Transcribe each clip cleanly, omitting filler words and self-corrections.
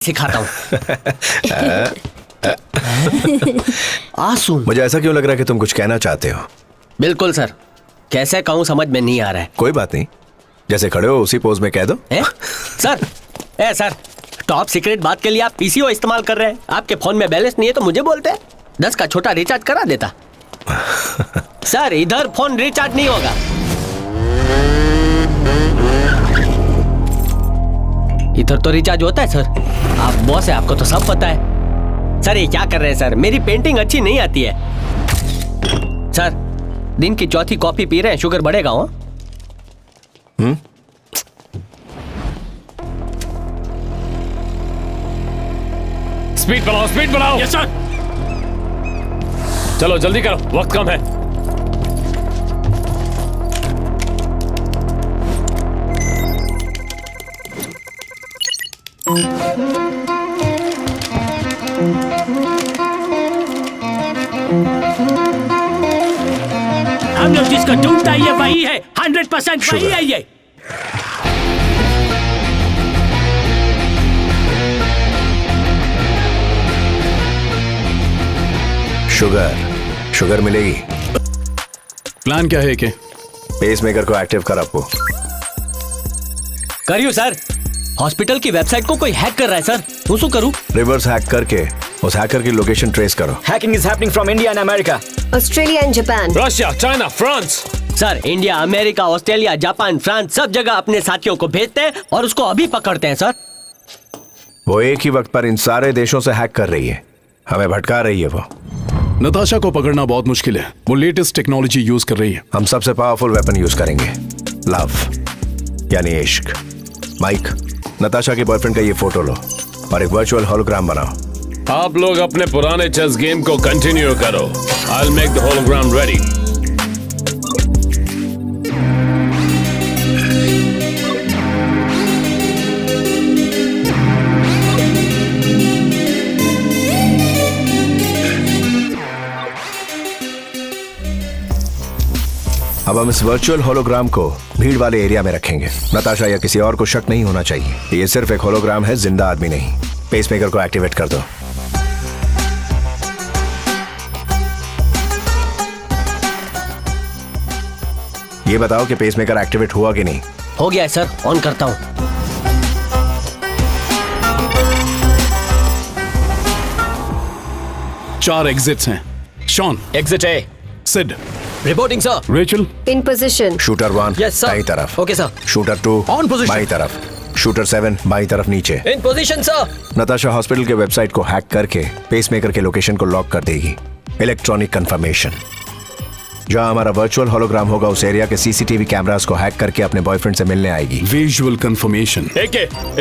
सिखाता हूँ। आसूम। मुझे ऐसा क्यों लग रहा है कि तुम कुछ कहना चाहते हो? बिल्कुल सर, कैसे कहूँ समझ में नहीं आ रहा है। कोई बात नहीं, जैसे खड़े हो उसी पोज में कह दो। सर, टॉप सीक्रेट बात के लिए आप पीसीओ इस्तेमाल कर रहे हैं। आपके फोन में बैलेंस नहीं है तो मुझे बोलते हैं, 10 का छोटा रिचार्ज करा देता। सर इधर फोन रिचार्ज नहीं होगा। इधर तो रिचार्ज होता है सर। आप बॉस है, आपको तो सब पता है। सर ये क्या कर रहे हैं सर, मेरी पेंटिंग अच्छी नहीं आती है। सर दिन की चौथी कॉफी पी रहे हैं, शुगर बढ़ेगा। हो स्पीड बढ़ाओ। Yes sir. चलो जल्दी करो, वक्त कम है। हम लोग जिसको ढूंढता है ये वही है, 100% वही है ये। शुगर मिलेगी। प्लान क्या है? के पेसमेकर को एक्टिव कर आपको। करियो सर। हॉस्पिटल की वेबसाइट को कोई हैक कर रहा है सर, उसको करूं? रिवर्स हैक करके उस हैकर की लोकेशन ट्रेस करो। Hacking is happening from India and America. Australia and Japan. Russia, China, France. Sir India, America, Australia, Japan, France सब जगह अपने साथियों को भेजते हैं और उसको अभी पकड़ते हैं सर। वो एक ही वक्त पर इन सारे देशों से हैक कर रही है, हमें भटका रही है। वो नताशा को पकड़ना बहुत मुश्किल है, वो लेटेस्ट टेक्नोलॉजी यूज कर रही है। हम सबसे पावरफुल वेपन यूज करेंगे, लव यानी इश्क। माइक, नताशा के बॉयफ्रेंड का ये फोटो लो और एक वर्चुअल होलोग्राम बनाओ। आप लोग अपने पुराने चेस गेम को कंटिन्यू करो। I'll make the hologram ready. अब हम इस वर्चुअल होलोग्राम को भीड़ वाले एरिया में रखेंगे। नताशा या किसी और को शक नहीं होना चाहिए। ये सिर्फ एक होलोग्राम है, जिंदा आदमी नहीं। पेसमेकर को एक्टिवेट कर दो। ये बताओ कि पेसमेकर एक्टिवेट हुआ कि नहीं? हो गया है सर, ऑन करता हूँ। चार एग्जिट्स हैं। Shawn, Exit A. Sid, reporting sir. Rachel, In position. Shooter 1 Yes, sir. दाईं तरफ। Okay sir. Shooter 2 On position. बाईं तरफ। शूटर 7 बाईं तरफ नीचे। इन पोजीशन सर। नताशा हॉस्पिटल के वेबसाइट को हैक करके पेसमेकर के लोकेशन को लॉक कर देगी। Electronic confirmation. जहां हमारा वर्चुअल होलोग्राम होगा उस एरिया के सीसीटीवी कैमरास को हैक करके अपने बॉयफ्रेंड से मिलने आएगी। Visual confirmation.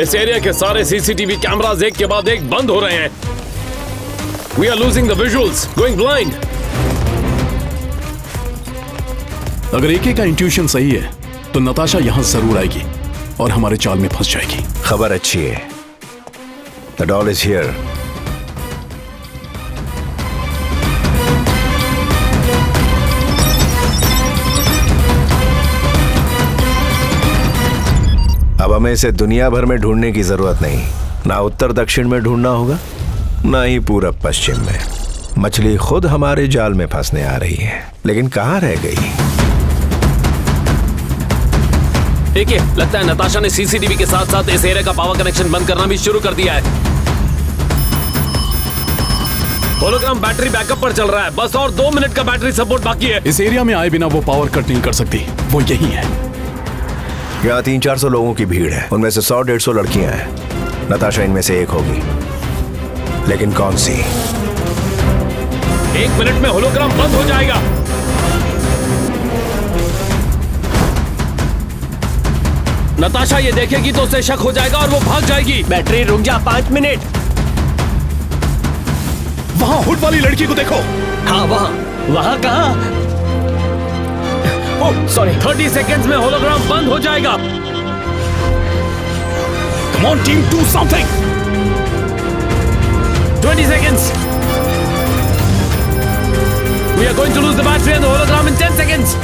इस एरिया के सारे सीसीटीवी कैमरास एक के बाद एक बंद हो रहे हैं। We are losing the visuals, going blind. अगर एके का इंट्यूशन सही है तो नताशा यहां जरूर आएगी और हमारे चाल में फंस जाएगी। खबर अच्छी है, द डॉल इज हियर। अब हमें इसे दुनिया भर में ढूंढने की जरूरत नहीं। ना उत्तर दक्षिण में ढूंढना होगा, ना ही पूरब पश्चिम में। मछली खुद हमारे जाल में फंसने आ रही है, लेकिन कहां रह गई? देखिए, लगता है नताशा ने सीसीटीवी के साथ साथ इस एरिया का पावर कनेक्शन बंद करना भी शुरू कर दिया है। होलोग्राम बैटरी बैकअप पर चल रहा है, बस और 2 मिनट का बैटरी सपोर्ट बाकी है। इस एरिया में आए बिना वो पावर कट नहीं कर सकती, वो यही है। यहाँ 300-400 लोगों की भीड़ है, उनमें से 100-150 लड़कियां हैं। नताशा इनमें से एक होगी, लेकिन कौन सी? 1 मिनट में होलोग्राम बंद हो जाएगा। नताशा ये देखेगी तो उसे शक हो जाएगा और वो भाग जाएगी। बैटरी रुक जा 5 मिनट। वहां हुड वाली लड़की को देखो। हाँ वहाँ कहाँ? ओह सॉरी, 30 सेकेंड्स में होलोग्राम बंद हो जाएगा। Come on team, do something. 20 seconds. We are going to lose the battery and the hologram in 10 seconds.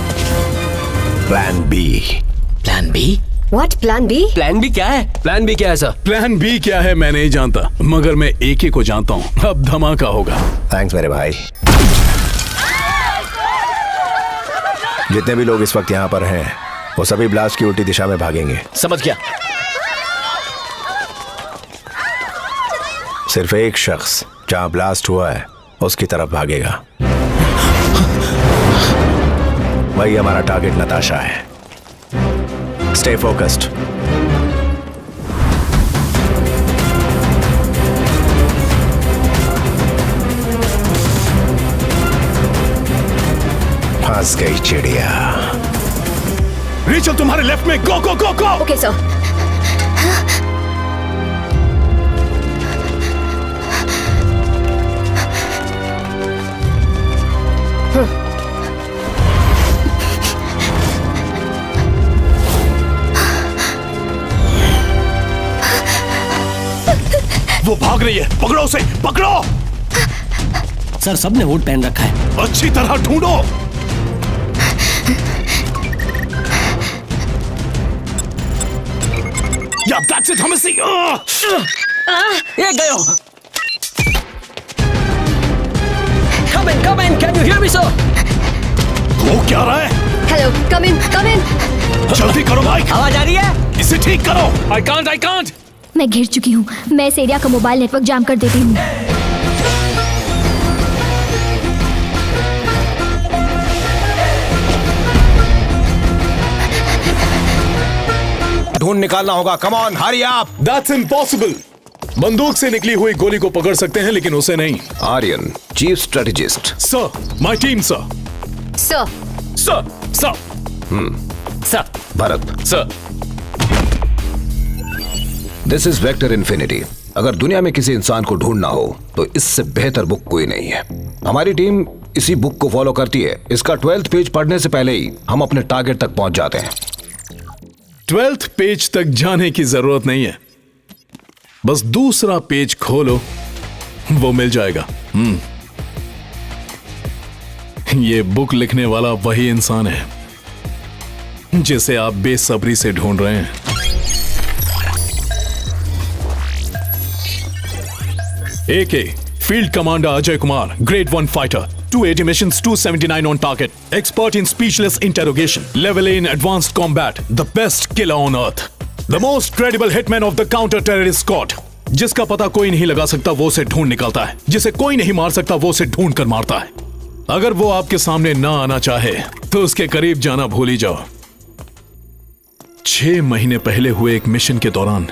Plan B. Plan B? What? Plan B? Plan भी क्या है? प्लान भी क्या है सर? प्लान बी क्या है मैं नहीं जानता, मगर मैं एके को जानता हूँ। अब धमाका होगा। थैंक्स मेरे भाई। जितने भी लोग इस वक्त यहाँ पर हैं वो सभी ब्लास्ट की उल्टी दिशा में भागेंगे। समझ गया। सिर्फ एक शख्स जहाँ ब्लास्ट हुआ है उसकी तरफ भागेगा। वही हमारा टारगेट नताशा है। Stay focused. फंस गई चिड़िया। रेचल तुम्हारे लेफ्ट में, गो गो गो गो। Okay, sir. वो भाग रही है, पकड़ो उसे, पकड़ो। सर सबने वोट पहन रखा है। अच्छी तरह ढूंढो। या that's it, हमें सही। ये गयो। Come in, can you hear me, sir? हो क्या रहा है? Hello, come in. जल्दी करो माइक, आवाज आ रही है? इसे ठीक करो। I can't. मैं घिर चुकी हूँ। मैं इस एरिया का मोबाइल नेटवर्क जाम कर देती हूँ। ढूंढ निकालना होगा। Come on, hurry up. That's impossible. बंदूक से निकली हुई गोली को पकड़ सकते हैं लेकिन उसे नहीं। Aryan, chief strategist. Sir, my team sir. Sir. Sir. Sir. Bharat. Sir. This is vector infinity. अगर दुनिया में किसी इंसान को ढूंढना हो तो इससे बेहतर बुक कोई नहीं है। हमारी टीम इसी बुक को फॉलो करती है। इसका 12th पेज पढ़ने से पहले ही हम अपने टारगेट तक पहुंच जाते हैं। 12th पेज तक जाने की जरूरत नहीं है, बस दूसरा पेज खोलो, वो मिल जाएगा। ये बुक लिखने वाला वही इंसान है जिसे आप बेसब्री से ढूंढ रहे हैं। AK, Field Commander Ajay Kumar, Grade 1 fighter, 280 missions, 279 on target, expert in speechless interrogation, level A in advanced combat, the best killer on earth, the most credible hitman of the counter-terrorist squad. जिसका पता कोई नहीं लगा सकता वो उसे ढूंढ निकालता है, जिसे कोई नहीं मार सकता वो उसे ढूंढ कर मारता है। अगर वो आपके सामने ना आना चाहे तो उसके करीब जाना भूल ही जाओ। 6 महीने पहले हुए एक मिशन के दौरान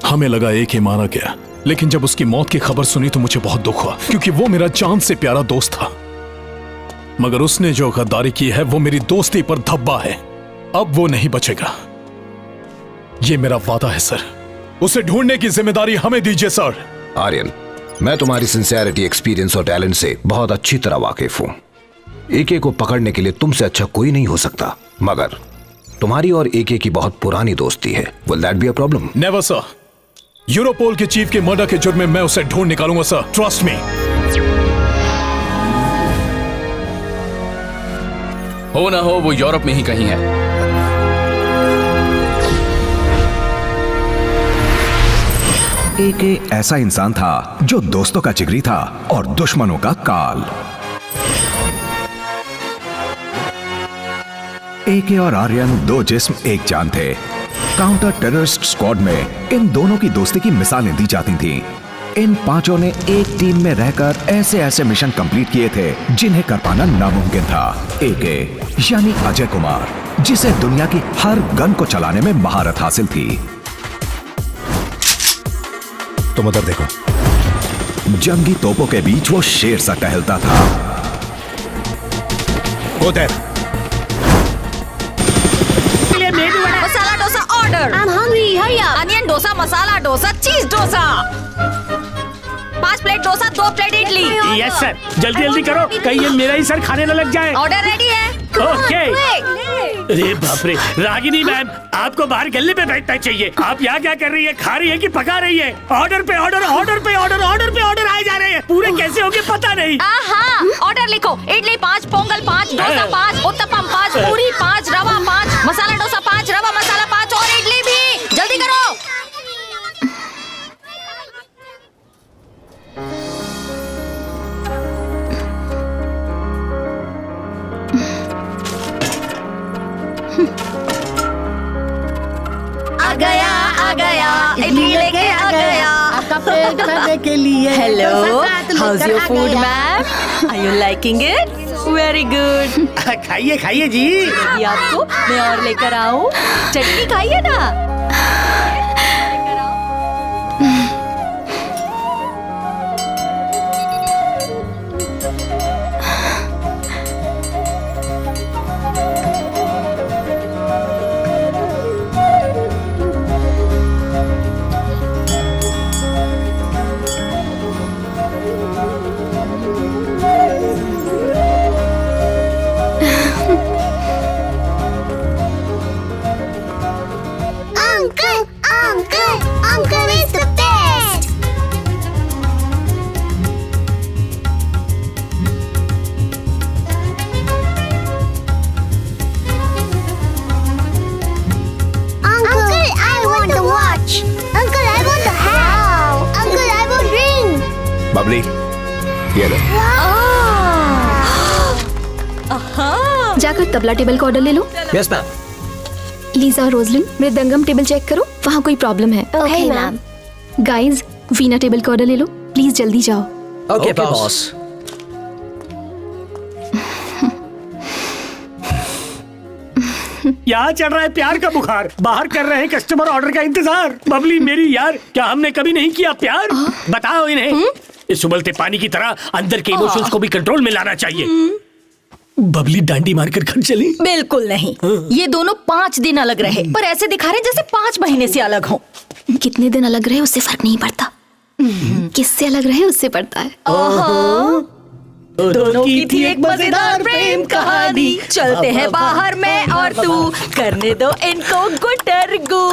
हमें लगा AK मारा गया, लेकिन जब उसकी मौत की खबर सुनी तो मुझे बहुत दुख हुआ, क्योंकि वो मेरा जान से प्यारा दोस्त था। मगर उसने जो गद्दारी की है वो मेरी दोस्ती पर धब्बा है। अब वो नहीं बचेगा, ये मेरा वादा है सर। उसे ढूंढने की जिम्मेदारी हमें दीजिए सर। आर्यन, मैं तुम्हारी सिंसियरिटी, एक्सपीरियंस और टैलेंट से बहुत अच्छी तरह वाकिफ हूं। AK को पकड़ने के लिए तुमसे अच्छा कोई नहीं हो सकता, मगर तुम्हारी और AK की बहुत पुरानी दोस्ती है। Will that be a problem? Never sir. Europol के चीफ के मर्डर के जुर्म में मैं उसे ढूंढ निकालूंगा सर, ट्रस्ट मी। हो ना हो वो यूरोप में ही कहीं है। AK ऐसा इंसान था जो दोस्तों का जिगरी था और दुश्मनों का काल। AK और आर्यन दो जिस्म एक जान थे। काउंटर टेररिस्ट स्क्वाड में इन दोनों की दोस्ती की मिसालें दी जाती थीं। इन पांचों ने एक टीम में रहकर ऐसे ऐसे मिशन कंप्लीट किए थे जिन्हें कर पाना नामुमकिन था। AK यानी अजय कुमार, जिसे दुनिया की हर गन को चलाने में महारत हासिल थी। तुम उधर देखो। जंगी तोपों के बीच वो शेर सा टहलता था। उधर masala dosa order. I'm hungry. Hurry up. Onion dosa, masala dosa, cheese dosa. 5 plate dosa, 2 plate idli. Yes sir, जल्दी जल्दी करो, कहीं ये मेरा ही सर खाने न लग जाए। ऑर्डर रेडी है। ओके। quick। अरे बाप रे, रागिनी मैम, आपको बाहर गले पे बैठना चाहिए। आप यहाँ क्या कर रही है? खा रही है कि पका रही है? ऑर्डर पे ऑर्डर, ऑर्डर पे ऑर्डर, ऑर्डर पे ऑर्डर आए जा रहे हैं। पूरे कैसे होंगे पता नहीं। हाँ, ऑर्डर लिखो। इडली 5, पोंगल 5, डोसा 5, उत्तपम 5, पूरी 5, रवा 5, मसाला डोसा 5, वेट करने के लिए। हेलो, तो how's your food ma'am? Are you liking it? Very good. खाइए खाइए जी। ये आपको मैं और लेकर आऊं? चटनी खाइए ना। Uncle is the best. Uncle, I want the watch. Uncle, I want the hat. Uncle, I want ring. Babli, ये लो। जाकर तबला टेबल का ऑर्डर ले लो। Yes ma'am. लीजा और रोजलिन मृदंगम टेबल चेक करो, वहाँ कोई प्रॉब्लम है। Okay, ma'am. Guys Veena table का ऑर्डर ले लो, प्लीज जल्दी जाओ। Okay boss. यहाँ चढ़ रहा है प्यार का बुखार, बाहर कर रहे हैं कस्टमर ऑर्डर का इंतजार। बबली मेरी यार, क्या हमने कभी नहीं किया प्यार? बताओ इन्हें। इस उबलते पानी की तरह अंदर के इमोशंस को भी कंट्रोल में लाना चाहिए। बबली डांडी मारकर घर चली? बिल्कुल नहीं। ये दोनों 5 दिन अलग रहे, पर ऐसे दिखा रहे जैसे 5 महीने से अलग हो। कितने दिन अलग रहे उससे फर्क नहीं पड़ता, किससे अलग रहे उससे पड़ता है। दोनों की थी एक मजेदार प्रेम कहानी। चलते हैं बाहर मैं और तू, करने दो इनको गुटरगू।